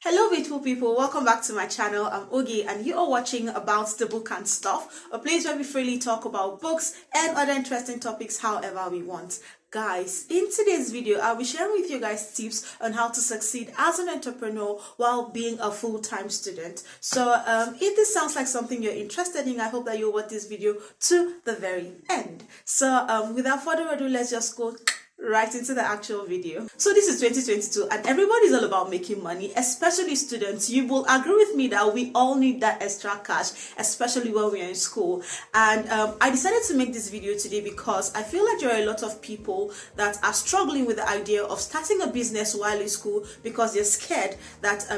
Hello beautiful people, welcome back to my channel. I'm Ogi and you are watching About the Book and Stuff, a place where we freely talk about books and other interesting topics however we want. Guys, in today's video, I'll be sharing with you guys tips on how to succeed as an entrepreneur while being a full-time student. So if this sounds like something you're interested in, I hope that you'll watch this video to the very end. So without further ado, let's just go right into the actual video. So this is 2022 and everybody's all about making money, especially students. You will agree with me that we all need that extra cash, especially when we're in school. And I decided to make this video today because I feel like there are a lot of people that are struggling with the idea of starting a business while in school because they're scared that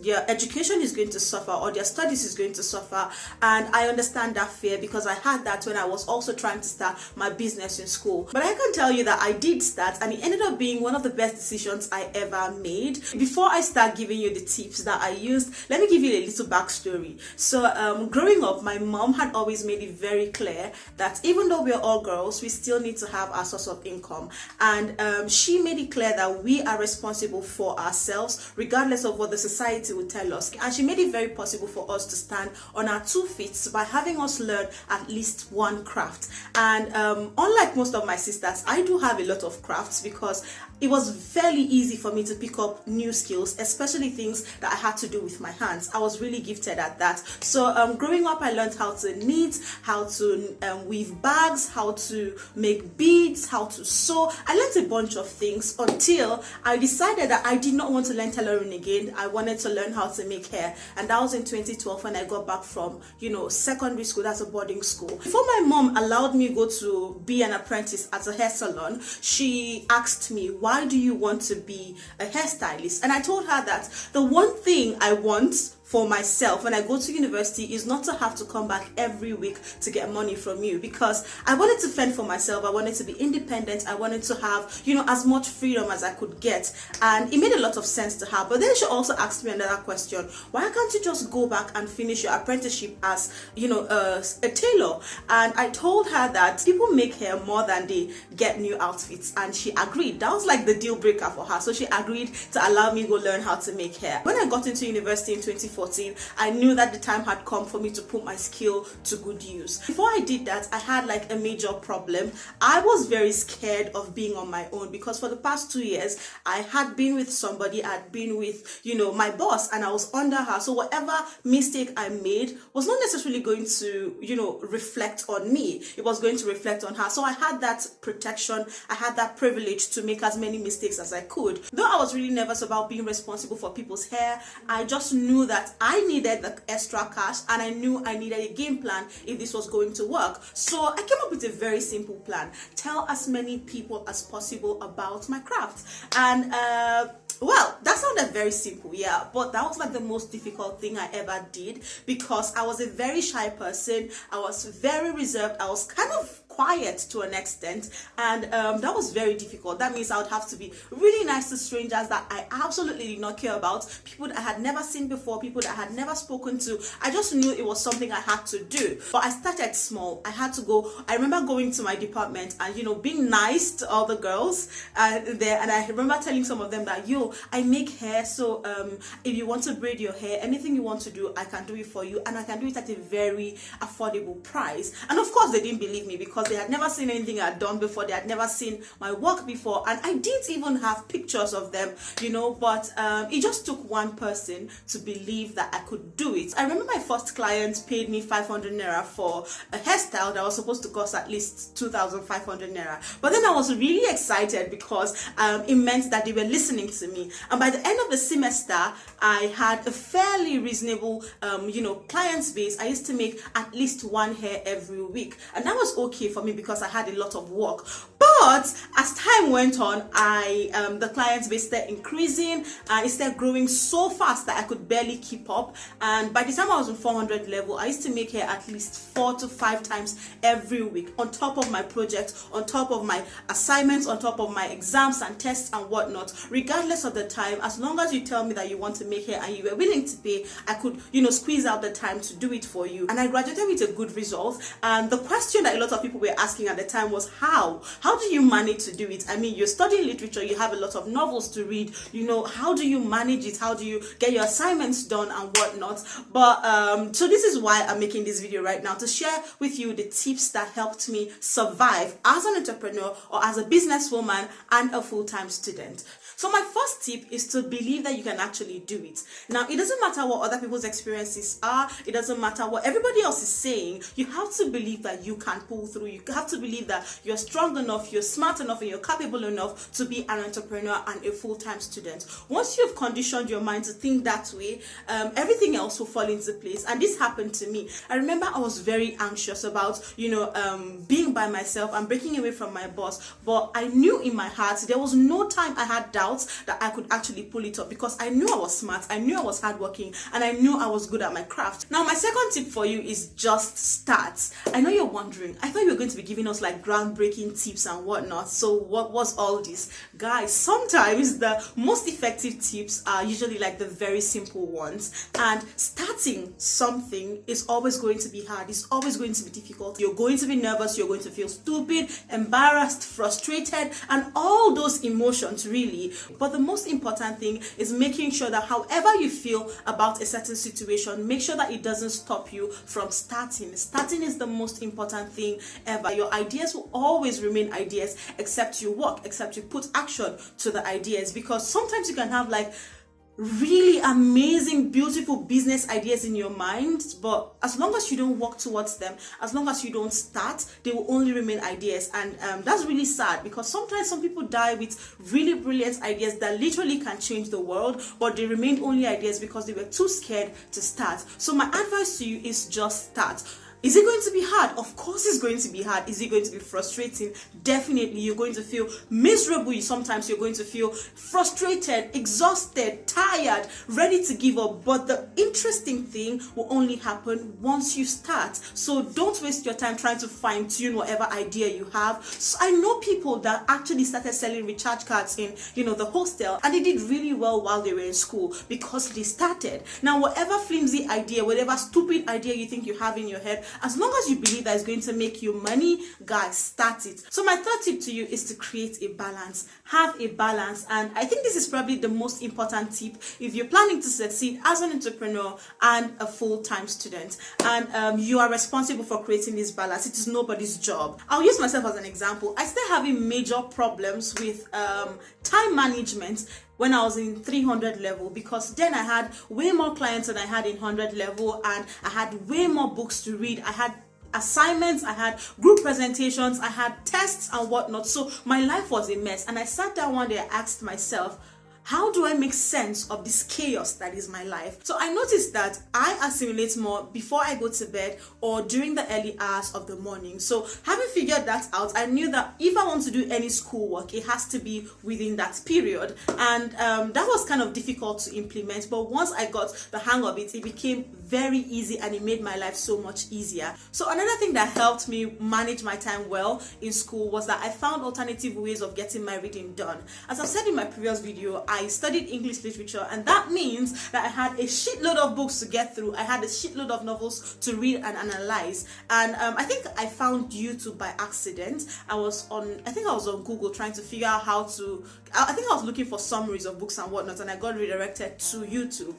their education is going to suffer or their studies is going to suffer. And I understand that fear because I had that when I was also trying to start my business in school. But I can tell you that I did start and it ended up being one of the best decisions I ever made. Before I start giving you the tips that I used, let me give you a little backstory. So growing up, my mom had always made it very clear that even though we're all girls, we still need to have our source of income. And she made it clear that we are responsible for ourselves regardless of what the society would tell us. And she made it very possible for us to stand on our 2 feet by having us learn at least one craft. And unlike most of my sisters, I do have a lot of crafts because it was fairly easy for me to pick up new skills, especially things that I had to do with my hands. I was really gifted at that. So growing up, I learned how to knit, how to weave bags, how to make beads, how to sew. I learned a bunch of things until I decided that I did not want to learn tailoring again. I wanted to learn how to make hair, and that was in 2012 when I got back from secondary school. That's a boarding school. Before my mom allowed me go to be an apprentice at a hair salon, she asked me, why do you want to be a hairstylist? And I told her that the one thing I want for myself when I go to university is not to have to come back every week to get money from you, because I wanted to fend for myself. I wanted to be independent. I wanted to have as much freedom as I could get, and it made a lot of sense to her. But then she also asked me another question: why can't you just go back and finish your apprenticeship as a tailor? And I told her that people make hair more than they get new outfits, and she agreed. That was like the deal breaker for her, so she agreed to allow me to go learn how to make hair. When I got into university in 2014, I knew that the time had come for me to put my skill to good use. Before I did that, I had like a major problem. I was very scared of being on my own because for the past 2 years, I had been with somebody. I'd been with, my boss, and I was under her. So whatever mistake I made was not necessarily going to, reflect on me. It was going to reflect on her. So I had that protection. I had that privilege to make as many mistakes as I could. Though I was really nervous about being responsible for people's hair, I just knew that I needed the extra cash, and I knew I needed a game plan if this was going to work. So I came up with a very simple plan: tell as many people as possible about my craft. And well, that sounded very simple, yeah, but that was like the most difficult thing I ever did because I was a very shy person. I was very reserved. I was kind of quiet to an extent, and that was very difficult. That means I would have to be really nice to strangers that I absolutely did not care about, people that I had never seen before, people that I had never spoken to. I just knew it was something I had to do. But I started small. I had to go. I remember going to my department and being nice to all the girls there, and I remember telling some of them that I make hair, so if you want to braid your hair, anything you want to do, I can do it for you, and I can do it at a very affordable price. And of course they didn't believe me because they had never seen anything I had done before. They had never seen my work before, and I didn't even have pictures of them, but it just took one person to believe that I could do it. I remember my first client paid me 500 naira for a hairstyle that was supposed to cost at least 2,500 naira. But then I was really excited because it meant that they were listening to me. And by the end of the semester, I had a fairly reasonable client base. I used to make at least one hair every week, and that was okay for me because I had a lot of work. But as time went on, the client base started increasing, and it started growing so fast that I could barely keep up. And by the time I was on 400 level, I used to make hair at least 4 to 5 times every week, on top of my project, on top of my assignments, on top of my exams and tests and whatnot. Regardless of the time, as long as you tell me that you want to make hair and you were willing to pay, I could squeeze out the time to do it for you. And I graduated with a good result. And the question that a lot of people were asking at the time was how do you manage to do it? I mean, you're studying literature, you have a lot of novels to read, you know, how do you manage it? How do you get your assignments done and whatnot? But so this is why I'm making this video right now, to share with you the tips that helped me survive as an entrepreneur or as a businesswoman and a full-time student. So my first tip is to believe that you can actually do it. Now, it doesn't matter what other people's experiences are. It doesn't matter what everybody else is saying. You have to believe that you can pull through. You have to believe that you're strong enough, you're smart enough, and you're capable enough to be an entrepreneur and a full-time student. Once you've conditioned your mind to think that way, everything else will fall into place. And this happened to me. I remember I was very anxious about, being by myself and breaking away from my boss. But I knew in my heart there was no time I had doubts that I could actually pull it up, because I knew I was smart, I knew I was hardworking, and I knew I was good at my craft. Now, my second tip for you is just start. I know you're wondering, I thought you were going to be giving us like groundbreaking tips and whatnot. So what was all this? Guys, sometimes the most effective tips are usually like the very simple ones, and starting something is always going to be hard. It's always going to be difficult. You're going to be nervous, you're going to feel stupid, embarrassed, frustrated, and all those emotions really. But the most important thing is making sure that however you feel about a certain situation, make sure that it doesn't stop you from starting. Starting is the most important thing ever. Your ideas will always remain ideas except you work, except you put action to the ideas, because sometimes you can have like really amazing, beautiful business ideas in your mind, but as long as you don't work towards them, as long as you don't start, they will only remain ideas. And that's really sad, because sometimes some people die with really brilliant ideas that literally can change the world, but they remained only ideas because they were too scared to start. So my advice to you is just start. Is it going to be hard? Of course it's going to be hard. Is it going to be frustrating? Definitely. You're going to feel miserable. Sometimes you're going to feel frustrated, exhausted, tired, ready to give up. But the interesting thing will only happen once you start. So don't waste your time trying to fine-tune whatever idea you have. So I know people that actually started selling recharge cards in, the hostel, and they did really well while they were in school because they started. Now, whatever flimsy idea, whatever stupid idea you think you have in your head, as long as you believe that it's going to make you money, guys, start it. So my third tip to you is to create a balance. Have a balance. And I think this is probably the most important tip if you're planning to succeed as an entrepreneur and a full-time student. And you are responsible for creating this balance. It is nobody's job. I'll use myself as an example. I started having major problems with time management when I was in 300 level, because then I had way more clients than I had in 100 level, and I had way more books to read. I had assignments, I had group presentations, I had tests and whatnot. So my life was a mess. And I sat down one day, I asked myself, how do I make sense of this chaos that is my life? So I noticed that I assimilate more before I go to bed or during the early hours of the morning. So having figured that out, I knew that if I want to do any schoolwork, it has to be within that period. And that was kind of difficult to implement. But once I got the hang of it, it became very easy and it made my life so much easier. So another thing that helped me manage my time well in school was that I found alternative ways of getting my reading done. As I've said in my previous video, I studied English literature, and that means that I had a shitload of books to get through. I had a shitload of novels to read and analyze. And I think I found YouTube by accident. I think I was on Google trying to figure out how to, I think I was looking for summaries of books and whatnot, and I got redirected to YouTube,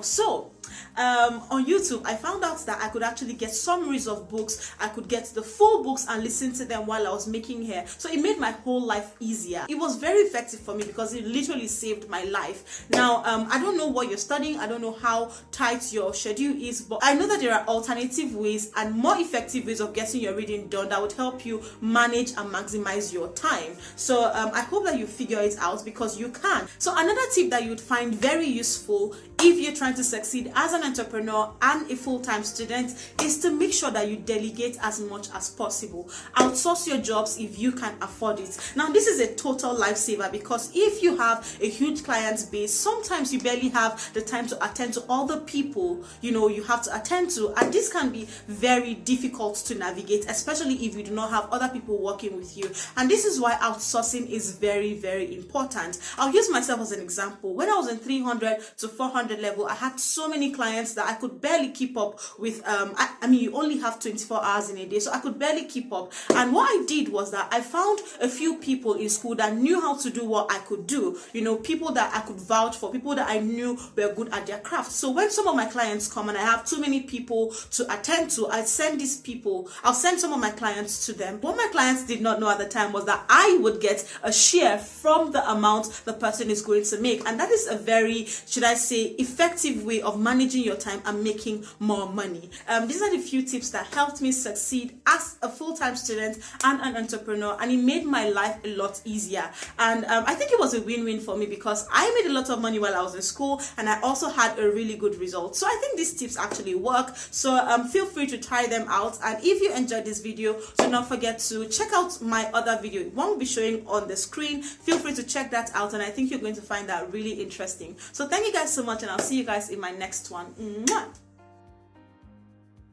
So on YouTube, I found out that I could actually get summaries of books. I could get the full books and listen to them while I was making hair. So it made my whole life easier. It was very effective for me because it literally saved my life. Now, I don't know what you're studying. I don't know how tight your schedule is, but I know that there are alternative ways and more effective ways of getting your reading done that would help you manage and maximize your time. So I hope that you figure it out, because you can. So another tip that you would find very useful if you're trying to succeed as an entrepreneur and a full-time student is to make sure that you delegate as much as possible. Outsource your jobs if you can afford it. Now, this is a total lifesaver, because if you have a huge client base, sometimes you barely have the time to attend to all the people you have to attend to, and this can be very difficult to navigate, especially if you do not have other people working with you. And this is why outsourcing is very, very important. I'll use myself as an example. When I was in 300 to 400 the level, I had so many clients that I could barely keep up with. I mean, you only have 24 hours in a day, so I could barely keep up. And what I did was that I found a few people in school that knew how to do what I could do. You know, people that I could vouch for, people that I knew were good at their craft. So when some of my clients come and I have too many people to attend to, I'll send some of my clients to them. What my clients did not know at the time was that I would get a share from the amount the person is going to make. And that is a very, should I say, effective way of managing your time and making more money. These are the few tips that helped me succeed as a full-time student and an entrepreneur, and it made my life a lot easier. And I think it was a win-win for me because I made a lot of money while I was in school, and I also had a really good result. So I think these tips actually work. So feel free to try them out. And if you enjoyed this video, do not forget to check out my other video. One will be showing on the screen. Feel free to check that out, and I think you're going to find that really interesting. So thank you guys so much, and I'll see you guys in my next one. Mwah!